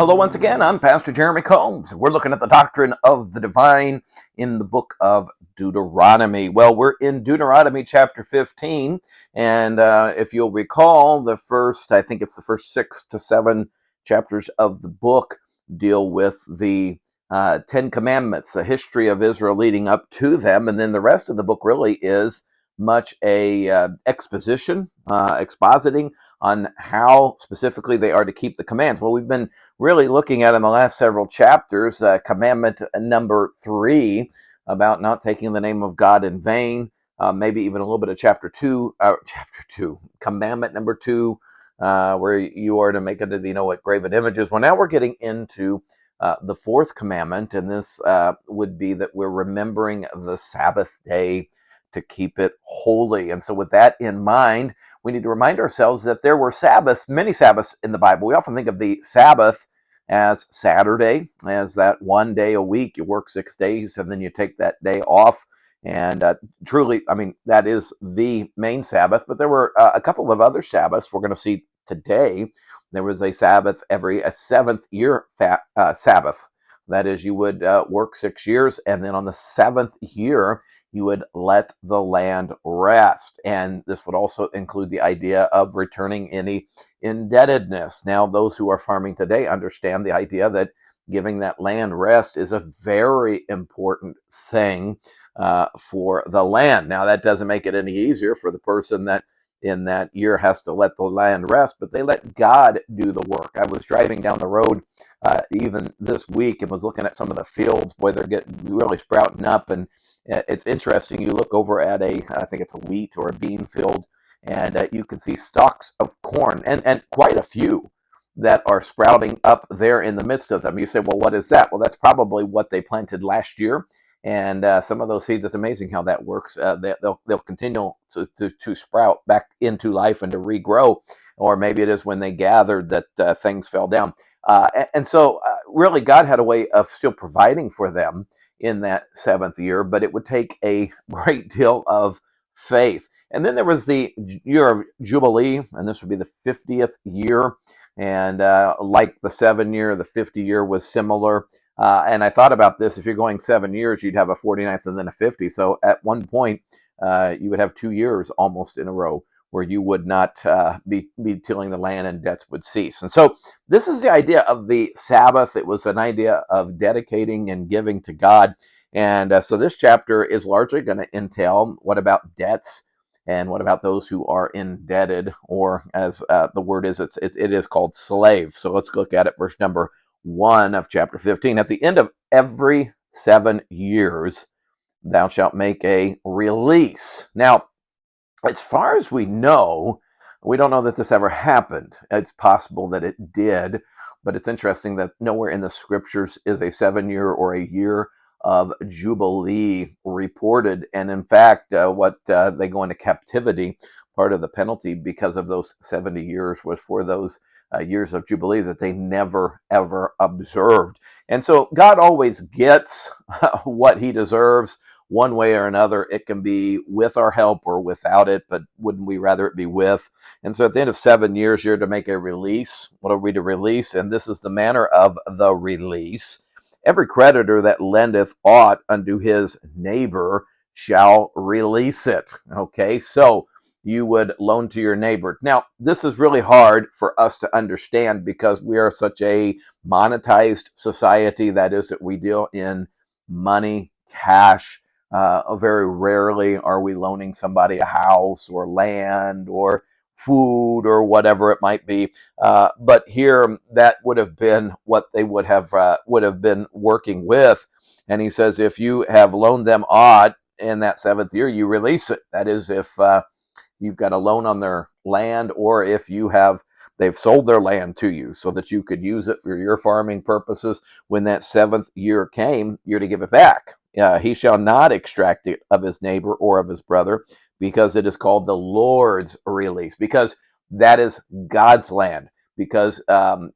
hello once again. I'm Pastor Jeremy Combs. We're looking at the doctrine of the divine in the book of Deuteronomy. Well, we're in Deuteronomy chapter 15, and if you'll recall, I think it's the first 6 to 7 chapters of the book deal with the Ten Commandments, the history of Israel leading up to them, and then the rest of the book really is much a exposition, expositing on how specifically they are to keep the commands. Well, we've been really looking at in the last several chapters, commandment number 3 about not taking the name of God in vain, maybe even a little bit of chapter 2, commandment number 2, where you are to make unto thee no graven images. Well, now we're getting into the 4th commandment, and this would be that we're remembering the Sabbath day to keep it holy. And so with that in mind, we need to remind ourselves that there were Sabbaths, many Sabbaths in the Bible. We often think of the Sabbath as Saturday, as that one day a week. You work 6 days and then you take that day off. And truly, I mean, that is the main Sabbath. But there were a couple of other Sabbaths we're going to see today. There was a Sabbath every 7th year Sabbath. That is, you would work 6 years, and then on the 7th year, you would let the land rest. And this would also include the idea of returning any indebtedness. Now, those who are farming today understand the idea that giving that land rest is a very important thing for the land. Now, that doesn't make it any easier for the person that in that year has to let the land rest, but they let God do the work. I was driving down the road even this week and was looking at some of the fields. Boy, they're getting really sprouting up, and it's interesting. You look over at I think it's a wheat or a bean field, and you can see stalks of corn, and quite a few that are sprouting up there in the midst of them. You say, well, what is that? Well, that's probably what they planted last year. And some of those seeds, it's amazing how that works. They'll continue to sprout back into life and to regrow. Or maybe it is when they gathered that things fell down. And so really God had a way of still providing for them in that 7th year, but it would take a great deal of faith. And then there was the year of Jubilee, and this would be the 50th year. And like the 7 year, the 50 year was similar. And I thought about this. If you're going 7 years, you'd have a 49th and then a 50. So at one point, you would have 2 years almost in a row where you would not be tilling the land and debts would cease. And so this is the idea of the Sabbath. It was an idea of dedicating and giving to God. And so this chapter is largely going to entail what about debts and what about those who are indebted, or as the word is, it is called slave. So let's look at it, verse number 1 of chapter 15. At the end of every 7 years, thou shalt make a release. Now, as far as we don't know that this ever happened. It's possible that it did, but it's interesting that nowhere in the scriptures is a 7 year or a year of Jubilee reported. And in fact, they go into captivity, part of the penalty because of those 70 years was for those years of Jubilee that they never, ever observed. And so God always gets what he deserves one way or another. It can be with our help or without it, but wouldn't we rather it be with? And so at the end of 7 years, you're to make a release. What are we to release? And this is the manner of the release. Every creditor that lendeth aught unto his neighbor shall release it. Okay, so you would loan to your neighbor. Now, this is really hard for us to understand because we are such a monetized society. That is, that we deal in money, cash. Very rarely are we loaning somebody a house or land or food or whatever it might be. But here, that would have been what they would have been working with. And he says, if you have loaned them aught in that 7th year, you release it. That is, if you've got a loan on their land, or if they've sold their land to you so that you could use it for your farming purposes. When that 7th year came, you're to give it back. He shall not extract it of his neighbor or of his brother, because it is called the Lord's release, because that is God's land, because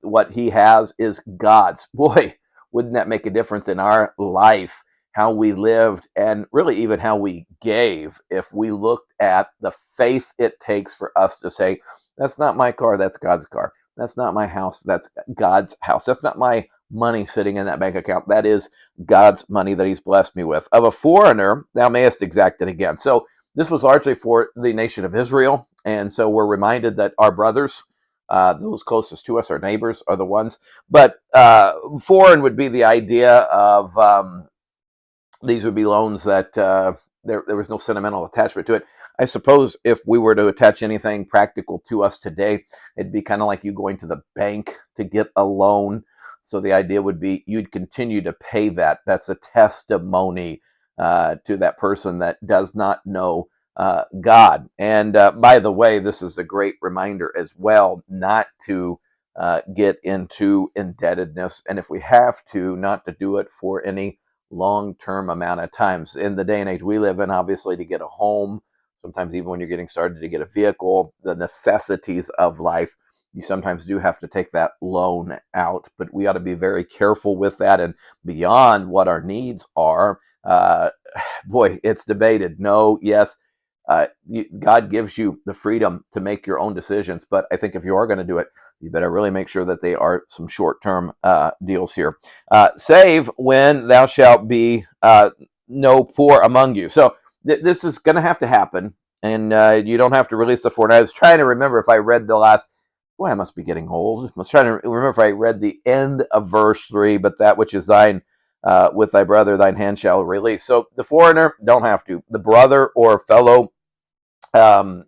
what he has is God's. Boy, wouldn't that make a difference in our life, how we lived, and really even how we gave, if we looked at the faith it takes for us to say, that's not my car, that's God's car. That's not my house. That's God's house. That's not my money sitting in that bank account. That is God's money that he's blessed me with. Of a foreigner, thou mayest exact it again. So this was largely for the nation of Israel. And so we're reminded that our brothers, those closest to us, our neighbors, are the ones. But foreign would be the idea of these would be loans that there was no sentimental attachment to it. I suppose if we were to attach anything practical to us today, it'd be kind of like you going to the bank to get a loan. So the idea would be you'd continue to pay that. That's a testimony to that person that does not know God. And by the way, this is a great reminder as well not to get into indebtedness. And if we have to, not to do it for any long-term amount of times. In the day and age we live in, obviously, to get a home, sometimes even when you're getting started to get a vehicle, the necessities of life, you sometimes do have to take that loan out. But we ought to be very careful with that and beyond what our needs are. Boy, it's debated. No, yes. God gives you the freedom to make your own decisions. But I think if you are going to do it, you better really make sure that they are some short-term deals here. Save when thou shalt be no poor among you. So this is going to have to happen, and you don't have to release the foreign. I was trying to remember if I read the last. Boy, I must be getting old. I was trying to remember if I read the end of verse 3, but that which is thine with thy brother, thine hand shall release. So the foreigner don't have to. The brother or fellow um,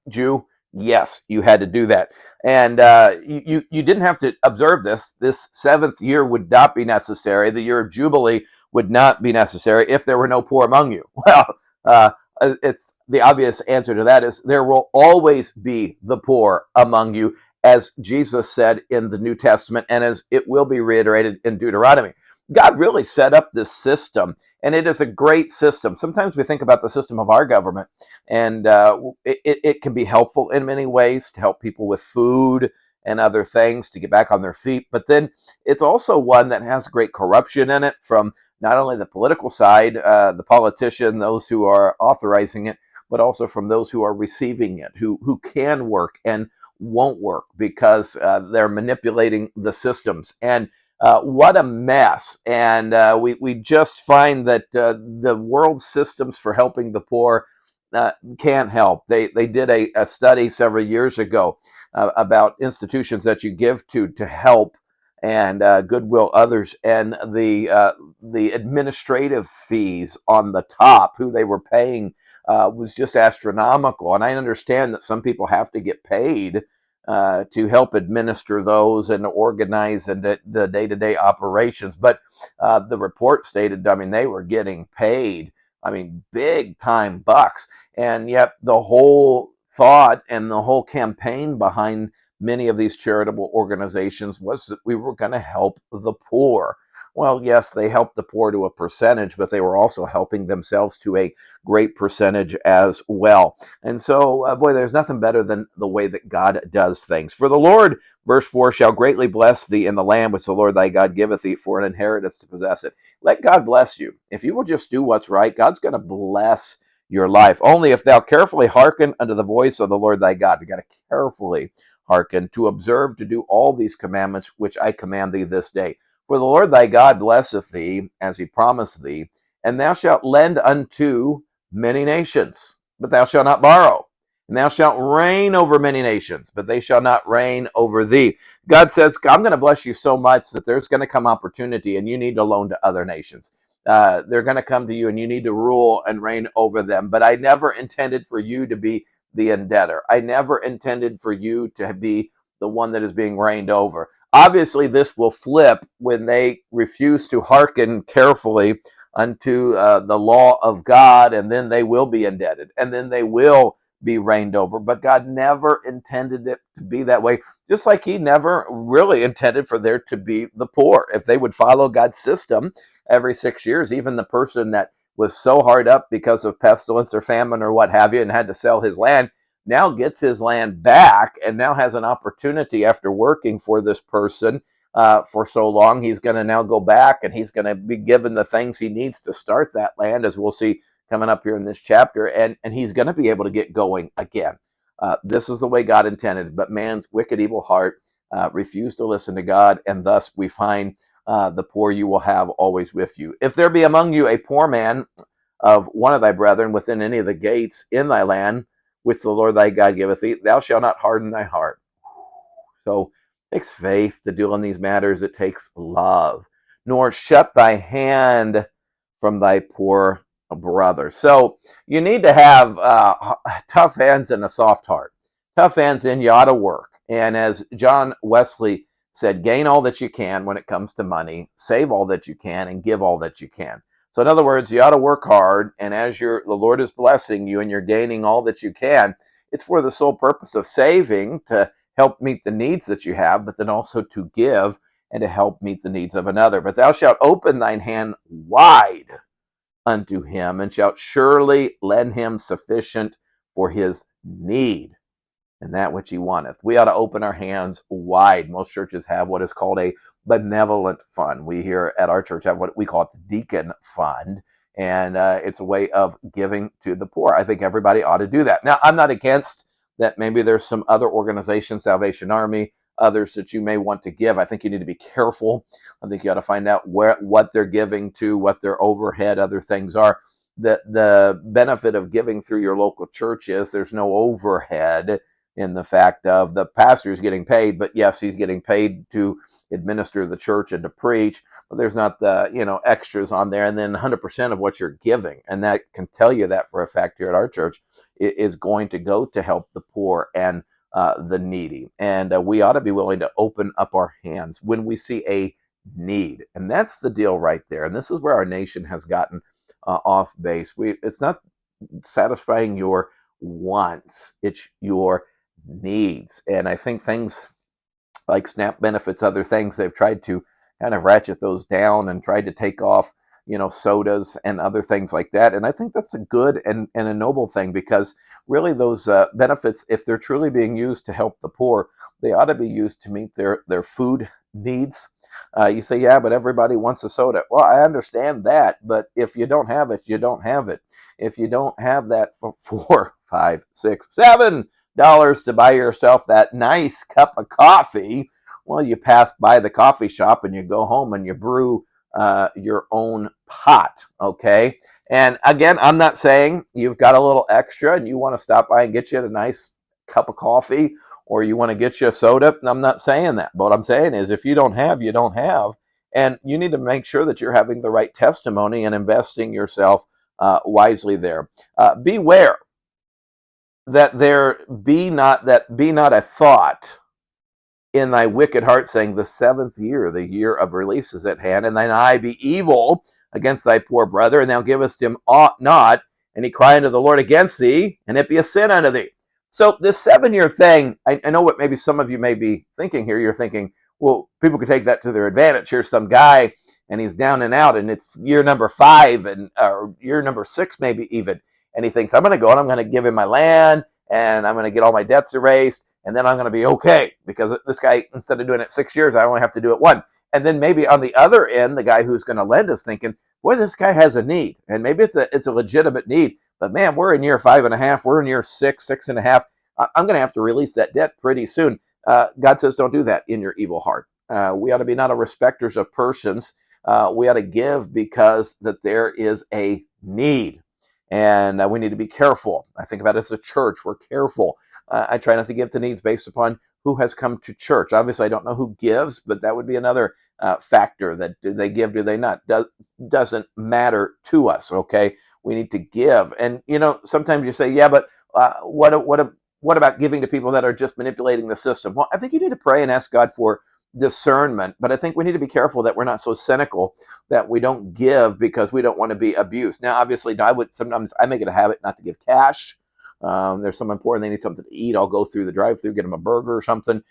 Jew, yes, you had to do that. And you didn't have to observe this. This seventh year would not be necessary. The year of Jubilee would not be necessary if there were no poor among you. Well, uh, it's the obvious answer to that is there will always be the poor among you, as Jesus said in the New Testament, and as it will be reiterated in Deuteronomy. God really set up this system, and it is a great system. Sometimes we think about the system of our government, and it can be helpful in many ways to help people with food and other things to get back on their feet. But then it's also one that has great corruption in it from not only the political side, the politician, those who are authorizing it, but also from those who are receiving it, who can work and won't work because they're manipulating the systems. And what a mess. And we just find that the world systems for helping the poor can't help. They did a study several years ago about institutions that you give to help and goodwill others, and the administrative fees on the top, who they were paying, was just astronomical. And I understand that some people have to get paid to help administer those and organize and the day-to-day operations. But the report stated, I mean, they were getting paid, I mean, big time bucks. And yet the whole thought and the whole campaign behind many of these charitable organizations was that we were going to help the poor. Well, yes, they helped the poor to a percentage, but they were also helping themselves to a great percentage as well. And so, boy, there's nothing better than the way that God does things. For the Lord, verse 4, shall greatly bless thee in the land which the Lord thy God giveth thee for an inheritance to possess it. Let God bless you. If you will just do what's right, God's going to bless your life. Only if thou carefully hearken unto the voice of the Lord thy God. You got to carefully hearken to observe to do all these commandments which I command thee this day. For the Lord thy God blesseth thee as he promised thee, and thou shalt lend unto many nations, but thou shalt not borrow. And thou shalt reign over many nations, but they shall not reign over thee. God says, I'm going to bless you so much that there's going to come opportunity and you need to loan to other nations. They're going to come to you and you need to rule and reign over them. But I never intended for you to be the indebtor. I never intended for you to be the one that is being reigned over. Obviously, this will flip when they refuse to hearken carefully unto the law of God, and then they will be indebted, and then they will be reigned over. But God never intended it to be that way, just like he never really intended for there to be the poor. If they would follow God's system every 6 years, even the person that was so hard up because of pestilence or famine or what have you and had to sell his land now gets his land back and now has an opportunity after working for this person for so long. He's going to now go back and he's going to be given the things he needs to start that land, as we'll see coming up here in this chapter, and he's going to be able to get going again. This is the way God intended, but man's wicked, evil heart refuse to listen to God, and thus we find the poor you will have always with you. If there be among you a poor man of one of thy brethren within any of the gates in thy land, which the Lord thy God giveth thee, thou shalt not harden thy heart. So it takes faith to deal in these matters. It takes love. Nor shut thy hand from thy poor brother. So you need to have tough hands and a soft heart. Tough hands in, you ought to work. And as John Wesley said, gain all that you can when it comes to money, save all that you can, and give all that you can. So in other words, you ought to work hard, and as the Lord is blessing you and you're gaining all that you can, it's for the sole purpose of saving to help meet the needs that you have, but then also to give and to help meet the needs of another. But thou shalt open thine hand wide unto him, and shalt surely lend him sufficient for his need, and that which he wanteth. We ought to open our hands wide. Most churches have what is called a benevolent fund. We here at our church have what we call the deacon fund, and it's a way of giving to the poor. I think everybody ought to do that. Now, I'm not against that. Maybe there's some other organizations, Salvation Army, others that you may want to give. I think you need to be careful. I think you ought to find out what they're giving to, what their overhead, other things are. The benefit of giving through your local church is there's no overhead in the fact of the pastor is getting paid, but yes, he's getting paid to administer the church and to preach, but there's not the extras on there. And then 100% of what you're giving, and that can tell you that for a fact here at our church, is going to go to help the poor and the needy. And we ought to be willing to open up our hands when we see a need, and that's the deal right there. And this is where our nation has gotten off base. It's not satisfying your wants, it's your needs. And I think things like SNAP benefits, other things, they've tried to kind of ratchet those down and tried to take off, sodas and other things like that. And I think that's a good and a noble thing, because really those benefits, if they're truly being used to help the poor, they ought to be used to meet their food needs. You say, yeah, but everybody wants a soda. Well, I understand that, but if you don't have it, you don't have it. If you don't have that for $4, $5, $6, $7 to buy yourself that nice cup of coffee, well, you pass by the coffee shop and you go home and you brew your own pot, okay? And again, I'm not saying you've got a little extra and you want to stop by and get you a nice cup of coffee, or you want to get you a soda. I'm not saying that. But what I'm saying is, if you don't have, you don't have. And you need to make sure that you're having the right testimony and investing yourself wisely there. Beware that there be not a thought in thy wicked heart, saying, the seventh year, the year of release, is at hand, and thine eye be evil against thy poor brother, and thou givest him aught not, and he cry unto the Lord against thee, and it be a sin unto thee. So this 7-year thing, I know what maybe some of you may be thinking here. You're thinking, well, people could take that to their advantage. Here's some guy, and he's down and out, and it's year number 5, or year number 6 maybe even, and he thinks, I'm going to go and I'm going to give him my land, and I'm going to get all my debts erased, and then I'm going to be okay, because this guy, instead of doing it 6 years, I only have to do it 1. And then maybe on the other end, the guy who's going to lend is thinking, boy, this guy has a need, and maybe it's a legitimate need, but man, we're in year 5.5, we're in year 6, 6.5. I'm going to have to release that debt pretty soon. God says, don't do that in your evil heart. We ought to be not a respecters of persons. We ought to give because that there is a need. And we need to be careful. I think about it as a church. We're careful. I try not to give to needs based upon who has come to church. Obviously, I don't know who gives, but that would be another factor. That do they give, do they not? Doesn't matter to us, okay? We need to give. And, sometimes you say, yeah, but what about giving to people that are just manipulating the system? Well, I think you need to pray and ask God for discernment, but I think we need to be careful that we're not so cynical that we don't give because we don't want to be abused. Now, obviously, sometimes I make it a habit not to give cash. There's someone poor and they need something to eat. I'll go through the drive-through, get them a burger or something.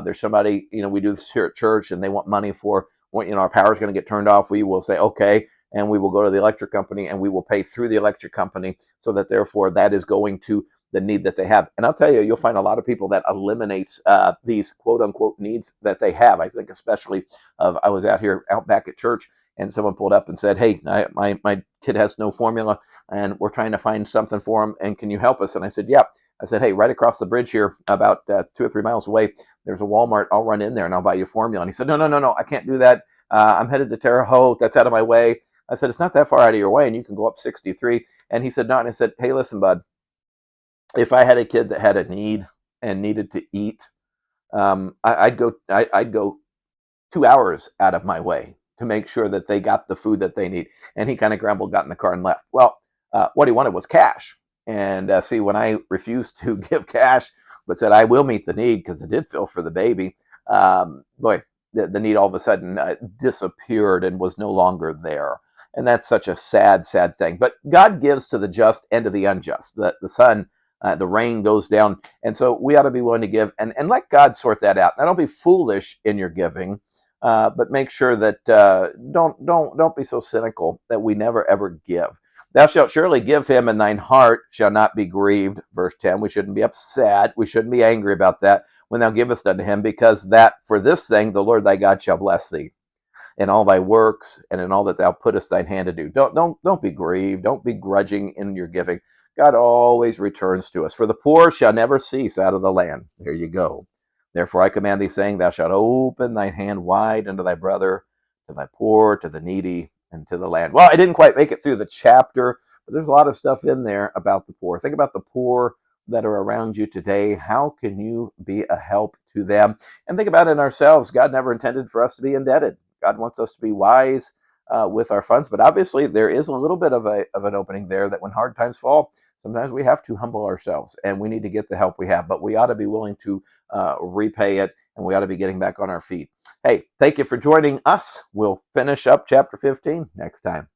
There's somebody, we do this here at church, and they want money for when our power's going to get turned off. We will say, okay, and we will go to the electric company and we will pay through the electric company, so that therefore that is going to the need that they have. And I'll tell you, you'll find a lot of people that eliminates these quote unquote needs that they have. I think especially I was out back at church, and someone pulled up and said, hey, my kid has no formula and we're trying to find something for him, and can you help us? And I said, yeah, I said, hey, right across the bridge here, about 2 or 3 miles away, there's a Walmart. I'll run in there and I'll buy you formula. And he said, no, I can't do that. I'm headed to Terre Haute. That's out of my way. I said, it's not that far out of your way, and you can go up 63. And he said, no. And I said, hey, listen, bud, if I had a kid that had a need and needed to eat, I'd go 2 hours out of my way to make sure that they got the food that they need. And he kind of grumbled, got in the car, and left. Well, what he wanted was cash. And see, when I refused to give cash, but said I will meet the need because it did feel for the baby, boy, the need all of a sudden disappeared and was no longer there. And that's such a sad, sad thing. But God gives to the just and to the unjust. The sun, the rain goes down. And so we ought to be willing to give and let God sort that out. Now, don't be foolish in your giving. But make sure that don't be so cynical that we never ever give. Thou shalt surely give him, and thine heart shall not be grieved. Verse 10. We shouldn't be upset. We shouldn't be angry about that when thou givest unto him, because that for this thing the Lord thy God shall bless thee in all thy works and in all that thou puttest thine hand to do. Don't be grieved. Don't be grudging in your giving. God always returns to us. For the poor shall never cease out of the land. There you go. Therefore I command thee, saying, thou shalt open thine hand wide unto thy brother, to thy poor, to the needy, and to the land. Well, I didn't quite make it through the chapter, but there's a lot of stuff in there about the poor. Think about the poor that are around you today. How can you be a help to them? And think about it in ourselves. God never intended for us to be indebted. God wants us to be wise with our funds, but obviously there is a little bit of an opening there that when hard times fall, sometimes we have to humble ourselves and we need to get the help we have, but we ought to be willing to repay it, and we ought to be getting back on our feet. Hey, thank you for joining us. We'll finish up chapter 15 next time.